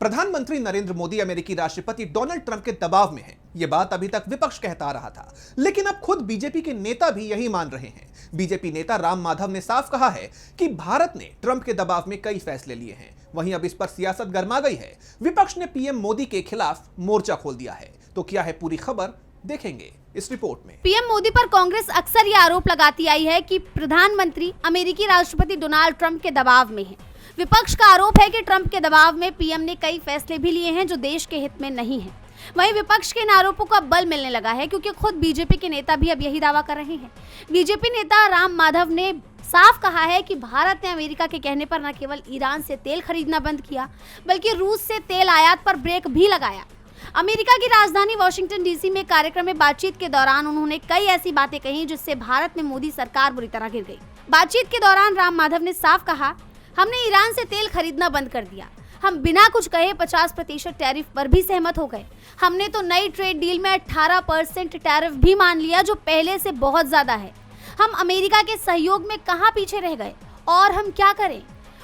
प्रधानमंत्री नरेंद्र मोदी अमेरिकी राष्ट्रपति डोनाल्ड ट्रंप के दबाव में हैं। यह बात अभी तक विपक्ष कहता आ रहा था, लेकिन अब खुद बीजेपी के नेता भी यही मान रहे हैं। बीजेपी नेता राम माधव ने साफ कहा है कि भारत ने ट्रंप के दबाव में कई फैसले लिए हैं। वहीं अब इस पर सियासत गर्मा गई है। विपक्ष ने पीएम मोदी के खिलाफ मोर्चा खोल दिया है। तो क्या है पूरी खबर, देखेंगे इस रिपोर्ट में। पीएम मोदी पर कांग्रेस अक्सर ये आरोप लगाती आई है कि प्रधानमंत्री अमेरिकी राष्ट्रपति डोनाल्ड ट्रंप के दबाव में हैं। विपक्ष का आरोप है कि ट्रंप के दबाव में पीएम ने कई फैसले भी लिए हैं जो देश के हित में नहीं हैं। वहीं विपक्ष के इन आरोपों को अब बल मिलने लगा है, क्योंकि खुद बीजेपी के नेता भी अब यही दावा कर रहे हैं। बीजेपी नेता राम माधव ने साफ कहा है कि भारत ने अमेरिका के कहने पर न केवल ईरान से तेल खरीदना बंद किया, बल्कि रूस से तेल आयात पर ब्रेक भी लगाया। अमेरिका की राजधानी वाशिंगटन डीसी में कार्यक्रम में बातचीत के दौरान उन्होंने कई ऐसी बातें कही जिससे भारत में मोदी सरकार बुरी तरह गिर गई। बातचीत के दौरान राम माधव ने साफ कहा, हमने ईरान से तेल खरीदना बंद कर दिया। हम बिना कुछ कहे 50% टैरिफ पर भी सहमत हो गए। हमने तो नई ट्रेड डील में 18% टैरिफ भी मान लिया, जो पहले से बहुत ज्यादा है। हम अमेरिका के सहयोग में कहां पीछे रह गए और हम क्या करें।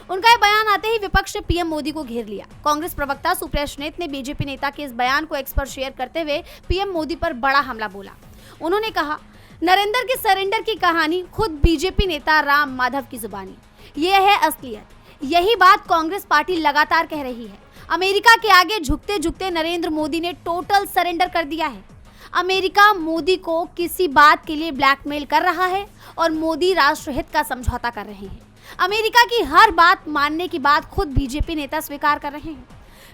उनका यह बयान आते ही विपक्ष ने पीएम मोदी को घेर लिया। कांग्रेस प्रवक्ता सुप्रिया सुनेत ने बीजेपी नेता के इस बयान को एक्स पर शेयर करते हुए पीएम मोदी पर बड़ा हमला बोला। उन्होंने कहा, नरेंद्र के सरेंडर की कहानी खुद बीजेपी नेता राम माधव की जुबानी। ये है असलियत। यही बात कांग्रेस पार्टी लगातार कह रही है। अमेरिका के आगे झुकते झुकते नरेंद्र मोदी ने टोटल सरेंडर कर दिया है। अमेरिका मोदी को किसी बात के लिए ब्लैकमेल कर रहा है और मोदी राष्ट्रहित का समझौता कर रहे हैं। अमेरिका की हर बात मानने की बात खुद बीजेपी नेता स्वीकार कर रहे हैं।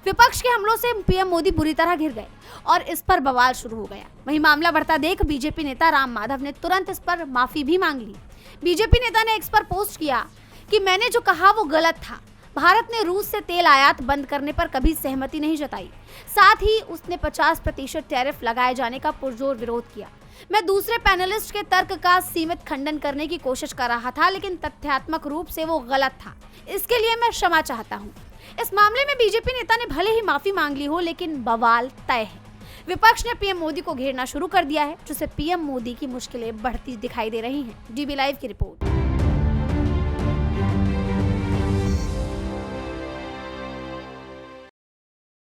विपक्ष के हमलों से पीएम मोदी बुरी तरह घिर गए और इस पर बवाल शुरू हो गया। वहीं मामला बढ़ता देख बीजेपी नेता राम माधव ने तुरंत इस पर माफी भी मांग ली। बीजेपी नेता ने एक्स पर पोस्ट किया कि मैंने जो कहा वो गलत था। भारत ने रूस से तेल आयात बंद करने पर कभी सहमति नहीं जताई। साथ ही उसने 50% टैरिफ लगाए जाने का पुरजोर विरोध किया। मैं दूसरे पैनलिस्ट के तर्क का सीमित खंडन करने की कोशिश कर रहा था, लेकिन तथ्यात्मक रूप से वो गलत था। इसके लिए मैं क्षमा चाहता हूँ। इस मामले में बीजेपी नेता ने भले ही माफी मांग ली हो, लेकिन बवाल तय है। विपक्ष ने पीएम मोदी को घेरना शुरू कर दिया है, जिससे पीएम मोदी की मुश्किलें बढ़ती दिखाई दे रही हैं। डीबी लाइव की रिपोर्ट।